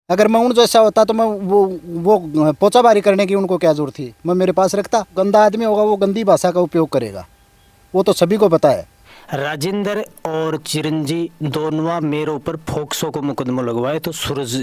अगर मैं उन जैसा होता तो मैं वो पोछाबारी करने की उनको क्या जरूरत थी, मैं मेरे पास रखता। गंदा आदमी होगा वो गंदी भाषा का उपयोग करेगा, वो तो सभी को पता है। राजेंद्र और चिरंजी दोनों मेरे ऊपर फोक्सो को मुकदमा लगवाए तो सूरज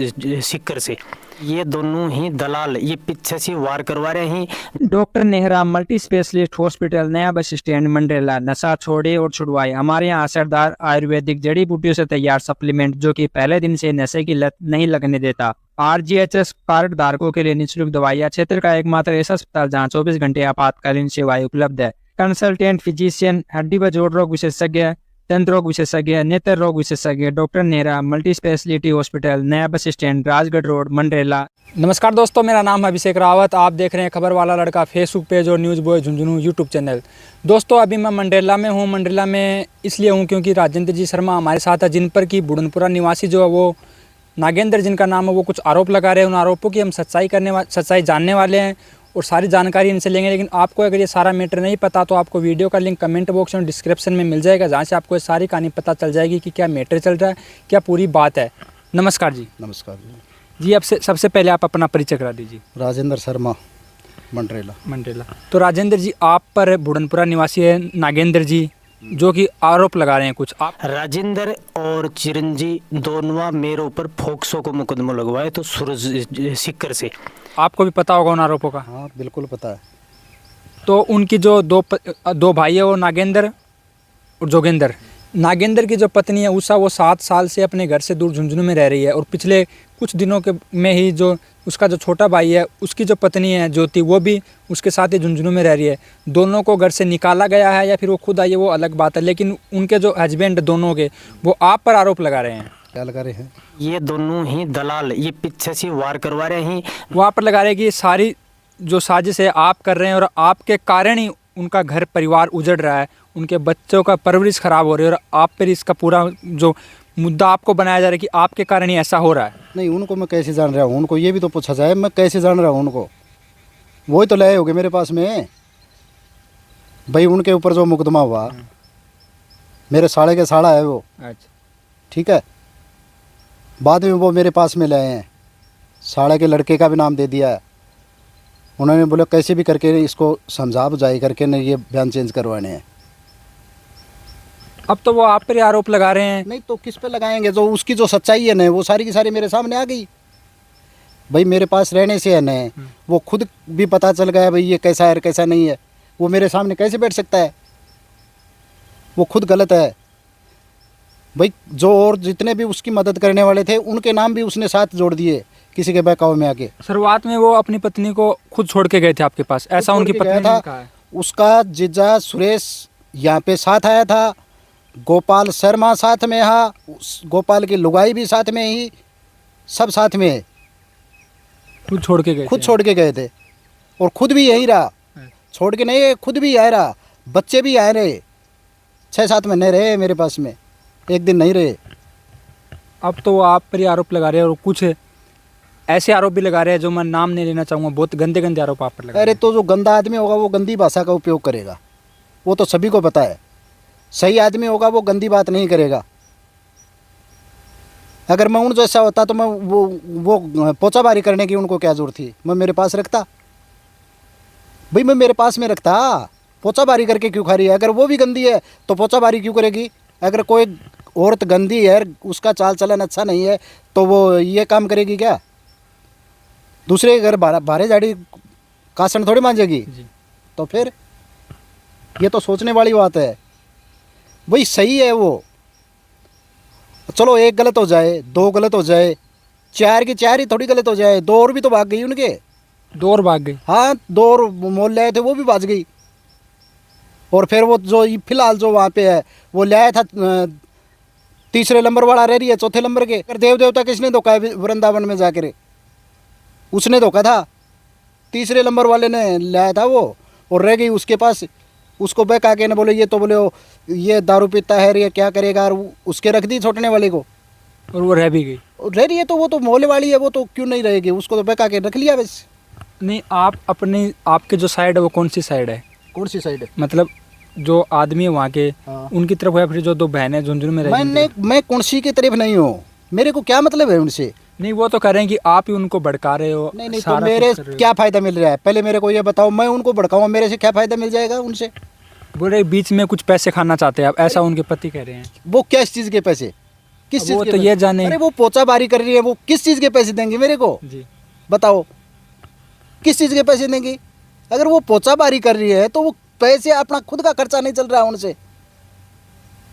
सिक्कर से। ये दोनों ही दलाल ये पीछे से वार करवा रहे हैं। Doctor Nehra multi specialist hospital, नया बस स्टैंड, मंडरेला। नशा छोड़े और छुड़वाए। हमारे यहाँ असरदार आयुर्वेदिक जड़ी बूटियों से तैयार सप्लीमेंट जो कि पहले दिन से नशे की लत नहीं लगने देता। RGHS कार्ड धारकों के लिए निःशुल्क दवाइयाँ। क्षेत्र का एकमात्र ऐसा अस्पताल जहाँ 24 घंटे आपातकालीन सेवाएं उपलब्ध है। कंसल्टेंट फिजिशियन, हड्डी व जोड़ रोग विशेषज्ञ, दंत रोग विशेषज्ञ, नेत्र रोग विशेषज्ञ। Doctor Nehra multi speciality hospital, नया bus stand, Rajgarh road, Mandrela. नमस्कार दोस्तों, मेरा नाम है अभिषेक रावत। आप देख रहे हैं खबर वाला लड़का फेसबुक पेज और news boy Jhunjhunu YouTube channel. दोस्तों अभी मैं मंडरेला में हूँ। मंडरेला में इसलिए हूँ क्योंकि राजेंद्र जी शर्मा हमारे साथ है, जिन पर कि बुढ़नपुरा निवासी जो है वो नागेंद्र जिनका नाम है वो कुछ आरोप लगा रहे हैं। उन आरोपों की हम सच्चाई जानने वाले हैं और सारी जानकारी इनसे लेंगे। लेकिन आपको अगर ये सारा मैटर नहीं पता तो आपको वीडियो का लिंक कमेंट बॉक्स में डिस्क्रिप्शन में मिल जाएगा, जहाँ से आपको ये सारी कहानी पता चल जाएगी कि क्या मैटर चल रहा है, क्या पूरी बात है। नमस्कार जी। नमस्कार जी, अब सबसे पहले आप अपना परिचय करा दीजिए। राजेंद्र शर्मा, मंडरेला। तो राजेंद्र जी, आप पर बुढ़नपुरा निवासी है नागेंद्र जी जो कि आरोप लगा रहे हैं कुछ। आप राजेंद्र और चिरंजी दोनों मेरे ऊपर फोक्सो को मुकदमा लगवाए तो सूरज सिक्कर से। आपको भी पता होगा उन आरोपों का? हाँ बिल्कुल पता है। तो उनकी जो दो भाई है वो नागेंद्र और जोगेंद्र। नागेंद्र की जो पत्नी है उषा, वो 7 साल से अपने घर से दूर झुंझुनू में रह रही है। और पिछले कुछ दिनों के में ही जो उसका जो छोटा भाई है उसकी जो पत्नी है ज्योति, वो भी उसके साथ ही झुंझुनू में रह रही है। दोनों को घर से निकाला गया है या फिर वो खुद आई है वो अलग बात है, लेकिन उनके जो हस्बैंड दोनों के वो आप पर आरोप लगा रहे हैं। क्या लगा रहे हैं? ये दोनों ही दलाल ये पीछे से वार करवा रहे हैं। वो आप पर लगा रहे हैं कि ये सारी जो साजिश है आप कर रहे हैं और आपके कारण ही उनका घर परिवार उजड़ रहा है, उनके बच्चों का परवरिश खराब हो रही है और आप पर इसका पूरा जो मुद्दा आपको बनाया जा रहा है कि आपके कारण ही ऐसा हो रहा है। नहीं, उनको मैं कैसे जान रहा हूँ? उनको ये भी तो पूछा जाए, मैं कैसे जान रहा हूँ उनको? वही तो लाए होगे मेरे पास में भाई। उनके ऊपर जो मुकदमा हुआ, मेरे साले के साड़ा है वो। अच्छा, ठीक है। बाद में वो मेरे पास में लाए हैं, साले के लड़के का भी नाम दे दिया है। उन्होंने बोला कैसे भी करके इसको समझा बुझाई करके न ये बयान चेंज करवाने हैं। अब तो वो आप पर आरोप लगा रहे हैं। नहीं तो किस पे लगाएंगे? जो उसकी जो सच्चाई है न वो सारी की सारी मेरे सामने आ गई भाई। मेरे पास रहने से है न वो खुद भी पता चल गया भाई ये कैसा है और कैसा नहीं है। वो मेरे सामने कैसे बैठ सकता है? वो खुद गलत है भाई। जो और जितने भी उसकी मदद करने वाले थे उनके नाम भी उसने साथ जोड़ दिए किसी के बहकावे में आके। शुरुआत में वो अपनी पत्नी को खुद छोड़ के गए थे आपके पास, ऐसा उनकी पत्नी ने कहा है। उसका जीजा सुरेश यहाँ पे साथ आया था, गोपाल शर्मा साथ में है, गोपाल की लुगाई भी साथ में ही, सब साथ में है। खुद छोड़ के गए? खुद छोड़ के गए थे और खुद भी यही रहा। छोड़ के नहीं, खुद भी आए रहा, बच्चे भी आए रहे। 6-7 महीने रहे मेरे पास में, एक दिन नहीं रहे। अब तो वो आप पर ही आरोप लगा रहे हैं और कुछ ऐसे आरोप भी लगा रहे हैं जो मैं नाम नहीं लेना चाहूँगा। बहुत गंदे गंदे आरोप आप पर लगा रहे हैं। अरे तो जो गंदा आदमी होगा वो गंदी भाषा का उपयोग करेगा, वो तो सभी को पता है। सही आदमी होगा वो गंदी बात नहीं करेगा। अगर मैं उन जैसा होता तो मैं वो पोछाबारी करने की उनको क्या जरूरत थी, मैं मेरे पास रखता भाई। मैं मेरे पास में रखता। पोछाबारी करके क्यों खा रही है? अगर वो भी गंदी है तो पोछाबारी क्यों करेगी? अगर कोई औरत गंदी है, उसका चाल चलन अच्छा नहीं है तो वो ये काम करेगी क्या? दूसरे घर भारे झाड़ी कासन थोड़ी मांजेगी। तो फिर ये तो सोचने वाली बात है भाई। सही है वो, चलो एक गलत हो जाए, 2 गलत हो जाए, 4 की 4 ही थोड़ी गलत हो जाए। 2 और भी तो भाग गई उनके। 2 और भाग गई? हाँ, 2 और मोल लाए थे वो भी भाग गई। और फिर वो जो फिलहाल जो वहाँ पे है वो लाया था 3रे नंबर वाला रह रही है 4थे नंबर के। देव देवता किसने धोखा है वृंदावन में जाकर? उसने धोखा था। 3रे नंबर वाले ने लाया था वो और रह गई उसके पास। उसको बहका के न बोले ये तो बोले ये दारू पीता है, ये क्या करेगा, और उसके रख दी छोटने वाले को और वो रह भी गई। रह रही है तो वो तो मोहल्ले वाली है, वो तो क्यों नहीं रहेगी? उसको तो बहका के रख लिया बस। नहीं, आप अपनी आपके जो साइड है वो कौन सी साइड है? कौन सी साइड है? मतलब जो आदमी है वहाँ के, हाँ। उनकी तरफ है, फिर जो 2 बहनें झुंझुनू में रहती हैं? मैं कौन सी की तरफ नहीं हूँ, मेरे को क्या मतलब है उनसे? नहीं, वो तो कह रहे हैं कि आप ही उनको भड़का रहे हो। नहीं नहीं, तो सारा मेरे कुछ कर रहे हो। क्या फ़ायदा मिल रहा है? पहले मेरे को ये बताओ, मैं उनको भड़काऊँ, मेरे से क्या फ़ायदा मिल जाएगा उनसे? बोल रहे बीच में कुछ पैसे खाना चाहते हैं आप, ऐसा उनके पति कह रहे हैं। वो किस चीज़ के पैसे? किस अब चीज़ वो के तो पैसे? ये जाने। अरे वो पोचा बारी कर रही है, वो किस चीज़ के पैसे देंगे मेरे को? जी। बताओ, किस चीज़ के पैसे देंगी? अगर वो पोचा बारी कर रही है तो वो पैसे, अपना खुद का खर्चा नहीं चल रहा है उनसे,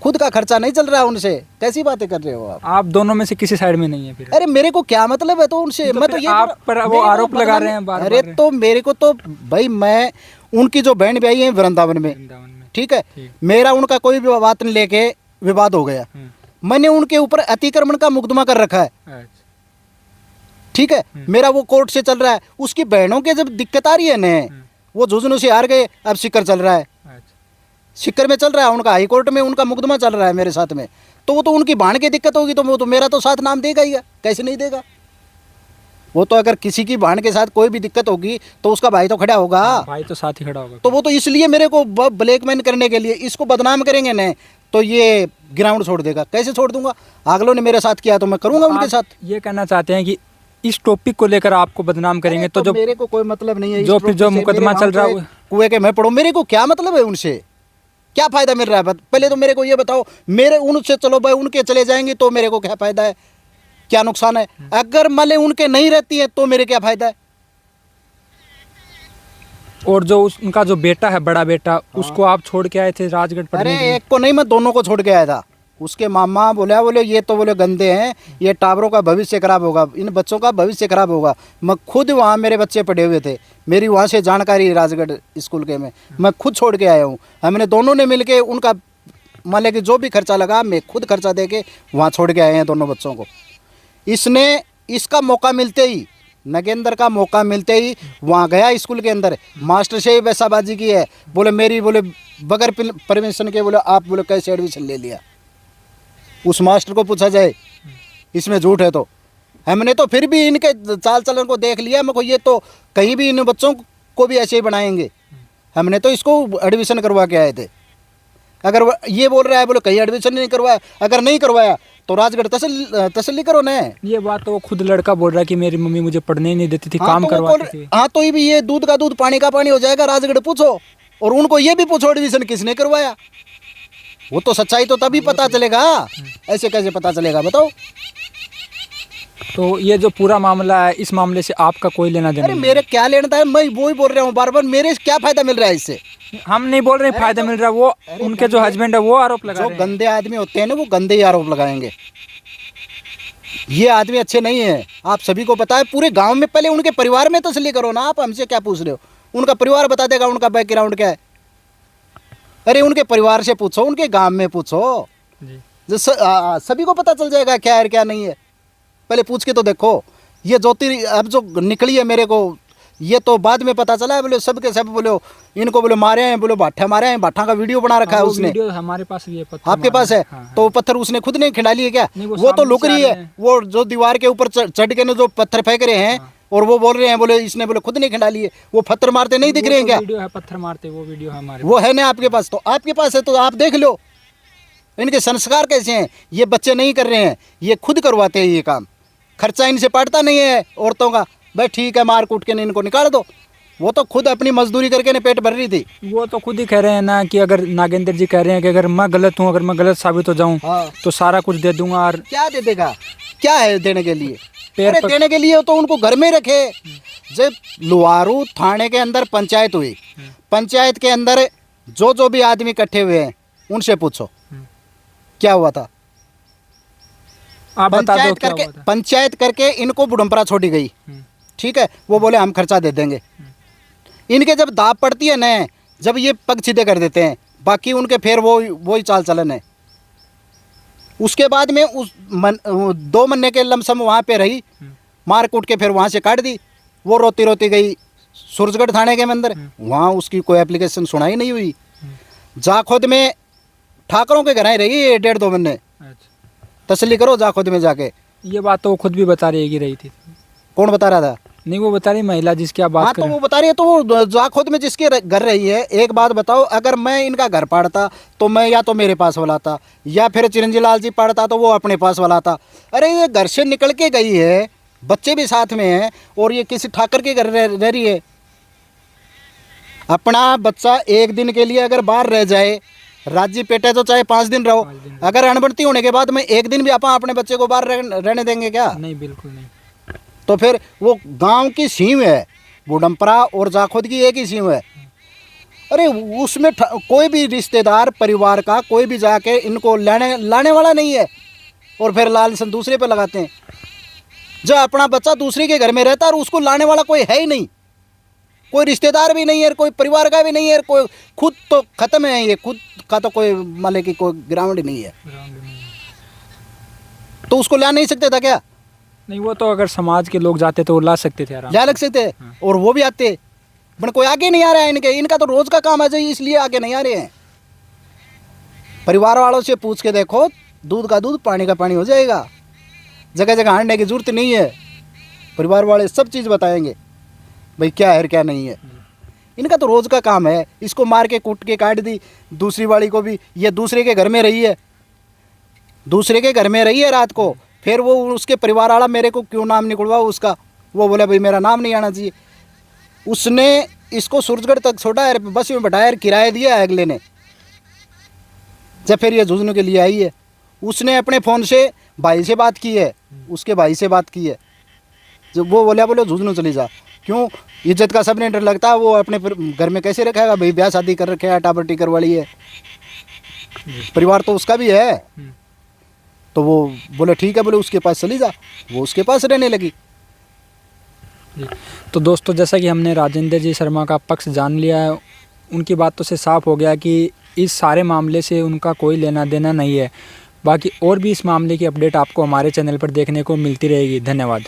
खुद का खर्चा नहीं चल रहा है उनसे, कैसी बातें कर रहे हो आप? आप दोनों में से किसी साइड में नहीं है फिर। अरे मेरे को क्या मतलब है तो उनसे? तो मैं तो फिर ये आप पर वो मेरे को आरोप लगा बदनामी- रहे हैं बार-बार। अरे तो मेरे को तो भाई, मैं उनकी जो बहन ब्याही है वृंदावन में, वृंदावन में। ठीक है, ठीक। मेरा उनका कोई भी बात नहीं लेके विवाद हो गया, मैंने उनके ऊपर अतिक्रमण का मुकदमा कर रखा है, अच्छा। ठीक है, मेरा वो कोर्ट से चल रहा है। उसकी बहनों के जब दिक्कत आ रही है न, वो झुंझुनू से हार गए, अब सिक्कर चल रहा है, अच्छा। सिक्कर में चल रहा है उनका, हाई कोर्ट में उनका मुकदमा चल रहा है मेरे साथ में। तो वो तो उनकी बहन की दिक्कत होगी, तो वो तो मेरा तो साथ नाम देगा ही, कैसे नहीं देगा? वो तो अगर किसी की बहन के साथ कोई भी दिक्कत होगी तो उसका भाई तो खड़ा होगा। भाई तो साथ ही खड़ा होगा। तो वो तो इसलिए मेरे को ब्लैकमेल करने के लिए, इसको बदनाम करेंगे न, तो ये ग्राउंड छोड़ देगा। कैसे छोड़ दूंगा? अगलों ने मेरे साथ किया तो मैं करूंगा उनके आप साथ। ये कहना चाहते हैं कि इस टॉपिक को लेकर आपको बदनाम करेंगे, तो जो मेरे को कोई मतलब नहीं है इस जो फिर जो टॉपिक से, मुकदमा मेरे चल रहा वहाँ है पे कुएं के मैं पढ़ूं, मेरे को क्या मतलब है उनसे? क्या फायदा मिल रहा है? पहले तो मेरे को ये बताओ, मेरे उनसे चलो भाई, उनके चले जाएंगे तो मेरे को क्या फायदा है, क्या नुकसान है? अगर मले उनके नहीं रहती है तो मेरे क्या फायदा है? और जो उनका जो बेटा है, बड़ा बेटा, उसको आप छोड़ के आए थे राजगढ़ अरे पढ़ने के लिए। एक को नहीं, मैं दोनों को छोड़ के आया था। उसके मामा बोले ये तो बोले गंदे हैं, ये टावरों का भविष्य खराब होगा, इन बच्चों का भविष्य खराब होगा। मैं खुद वहाँ, मेरे बच्चे पढ़े हुए थे, मेरी वहाँ से जानकारी है राजगढ़ स्कूल के में, मैं खुद छोड़ के आया हूँ। हमने दोनों ने मिलके उनका, मान लिया कि जो भी खर्चा लगा, मैं खुद खर्चा दे के वहाँ छोड़ के आए हैं दोनों बच्चों को। इसने, इसका मौका मिलते ही, नगेंद्र का मौका मिलते ही वहाँ गया स्कूल के अंदर, मास्टर से ही वैसाबाजी की है। बोले मेरी, बोले बगैर परमिशन के, बोले आप बोले कैसे एडमिशन ले लिया? उस मास्टर को पूछा जाए, इसमें झूठ है तो। हमने तो फिर भी इनके चाल चलन को देख लिया, मेरे को ये तो कहीं भी इन बच्चों को भी ऐसे ही बनाएंगे। हमने तो इसको एडमिशन करवा के आए थे। अगर ये बोल रहा है बोले कहीं एडमिशन नहीं करवाया, अगर नहीं करवाया तो राजगढ़ तसल्ली करो न। ये बात तो वो खुद लड़का बोल रहा है कि मेरी मम्मी मुझे पढ़ने ही नहीं देती थी, काम तो करवाती थी। हाँ, तो ये भी, ये दूध का दूध पानी का पानी हो जाएगा। राजगढ़ पूछो, और उनको ये भी पूछो एडमिशन किसने करवाया। वो तो सच्चाई तो तभी पता चलेगा, ऐसे कैसे पता चलेगा बताओ? तो ये जो पूरा मामला है, इस मामले से आपका कोई लेना देना अरे नहीं मेरे क्या लेना था, मैं वो ही बोल रहा हूँ बार बार, मेरे क्या फायदा मिल रहा है इससे? है। हम नहीं बोल रहे हैं फायदा मिल रहा है, वो उनके जो हस्बैंड है वो आरोप लगा जो रहे हैं। गंदे आदमी होते हैं ना, वो गंदे ही आरोप लगाएंगे। ये आदमी अच्छे नहीं है, आप सभी को पता है। पूरे गांव में पहले उनके परिवार में तसल्ली करो ना, आप हमसे क्या पूछ रहे हो? उनका परिवार बता देगा उनका बैकग्राउंड क्या है। अरे उनके परिवार से पूछो, उनके गांव में पूछो, जी। जो सभी को पता चल जाएगा क्या है क्या नहीं है। पहले पूछ के तो देखो। ये ज्योति अब जो निकली है मेरे को, ये तो बाद में पता चला है। बोले सब के सब बोले इनको बोले मारे हैं, बोले भाठा मारे हैं, भाठा का वीडियो बना रखा है वो उसने। वीडियो हमारे पास भी है, पत्थर आपके मारा पास है? हाँ, हाँ। तो पत्थर उसने खुद नहीं खिला लिए क्या? नहीं, वो तो सामने लुक से आ रही रहे है, हैं। वो जो दीवार के ऊपर चढ़ के ना जो पत्थर फेंक रहे हैं, और वो बोल रहे हैं बोले इसने बोले खुद नहीं खिला लिए। वो पत्थर मारते नहीं दिख वो रहे हैं तो क्या? वीडियो है, पत्थर मारते, वो वीडियो है हमारे वो है ना आपके पास? तो आपके पास है तो आप देख लो। इनके संस्कार कैसे हैं? ये बच्चे नहीं कर रहे हैं, ये खुद करवाते हैं ये काम। खर्चा इनसे पड़ता नहीं है औरतों का। भाई ठीक है, मार कूट के इनको निकाल दो। वो तो खुद अपनी मजदूरी करके ने पेट भर रही थी। वो तो खुद ही कह रहे हैं ना कि अगर नागेंद्र जी कह रहे हैं कि अगर मैं गलत हूँ, अगर मैं गलत साबित हो जाऊँ हाँ। तो सारा कुछ दे दूंगा। और क्या दे देगा? क्या है देने के लिए? पैर अरे पक- देने के लिए तो उनको घर में रखे। जब लुहारू थाने के अंदर पंचायत हुई, पंचायत के अंदर जो भी आदमी इकट्ठे हुए हैं उनसे पूछो क्या हुआ था। आप बता दो क्या हुआ था। पंचायत करके इनको बुढ़मपरा छोड़ी गई, ठीक है। वो बोले हम खर्चा दे देंगे। इनके जब दाब पड़ती है न, जब ये पग सीधे कर देते हैं, बाकी उनके फिर वही चाल चलन है। उसके बाद में 2 महीने के लमसम वहाँ पे रही, मार कूट के फिर वहाँ से काट दी। वो रोती रोती गई सूरजगढ़ थाने के अंदर, वहाँ उसकी कोई एप्लीकेशन सुनाई नहीं हुई। जाखुद में ठाकरों के घर ही रही 1.5-2 महीने। अच्छा। तसल्ली करो जाखुद में जाके। ये बात तो वो खुद भी बता रही है कि रही थी। कौन बता रहा था? नहीं, वो बता रही महिला जिसकी आप बात हाँ कर तो रहे वो बता रही है, तो वो जाखोद में जिसके घर रही है। एक बात बताओ, अगर मैं इनका घर पाड़ता तो मैं या तो मेरे पास वाला था, या फिर चिरंजी लाल जी पाड़ता तो वो अपने पास वाला था। अरे ये घर से निकल के गई है, बच्चे भी साथ में हैं, और ये किसी ठाकर के घर रह रही है। अपना बच्चा एक दिन के लिए अगर बाहर रह जाए, राज्य पेटे तो चाहे 5 दिन रहो, अगर अणबढ़ती होने के बाद में एक दिन भी अपन अपने बच्चे को बाहर रहने देंगे क्या? नहीं, बिल्कुल नहीं। तो फिर वो गांव की सीम है, बुडमपरा और जाखोद की एक ही सीम है। अरे उसमें कोई भी रिश्तेदार परिवार का कोई भी जाके इनको लाने वाला नहीं है, और फिर लालसन दूसरे पे लगाते हैं। जो अपना बच्चा दूसरे के घर में रहता है और उसको लाने वाला कोई है ही नहीं, कोई रिश्तेदार भी नहीं है, कोई परिवार का भी नहीं है, कोई खुद तो खत्म है, ये खुद का तो कोई माले की कोई ग्राउंड ही नहीं है, तो उसको ला नहीं सकते था क्या? नहीं, वो तो अगर समाज के लोग जाते तो वो ला सकते थे आराम ला लग सकते, और वो भी आते, पर कोई आगे नहीं आ रहा है इनका तो रोज का काम है, इसलिए आगे नहीं आ रहे हैं। परिवार वालों से पूछ के देखो, दूध का दूध पानी का पानी हो जाएगा। जगह जगह हारने की जरूरत नहीं है, परिवार वाले सब चीज़ बताएंगे भाई क्या है क्या नहीं है। इनका तो रोज का काम है, इसको मार के कूट के काट दी, दूसरी वाली को भी। ये दूसरे के घर में रही है, दूसरे के घर में रही है रात को, फिर वो उसके परिवार वाला मेरे को क्यों नाम निकलवा उसका, वो बोला भाई मेरा नाम नहीं आना चाहिए। उसने इसको सूरजगढ़ तक छोड़ा है, बस में बैठाया, किराया दिया है अगले ने, जब फिर ये झुंझुनू के लिए आई है। उसने अपने फ़ोन से भाई से बात की है, उसके भाई से बात की है, जब वो बोले झुंझुनू चली जा। क्यों? इज्जत का सबने डर लगता है, वो अपने घर में कैसे रखेगा भाई, ब्याह शादी कर रखे है, टाबर टिकर वाली है, परिवार तो उसका भी है। तो वो बोले ठीक है, बोले उसके पास चली जा, वो उसके पास रहने लगी। तो दोस्तों, जैसा कि हमने राजेंद्र जी शर्मा का पक्ष जान लिया है, उनकी बातों से साफ हो गया कि इस सारे मामले से उनका कोई लेना देना नहीं है। बाकी और भी इस मामले की अपडेट आपको हमारे चैनल पर देखने को मिलती रहेगी। धन्यवाद।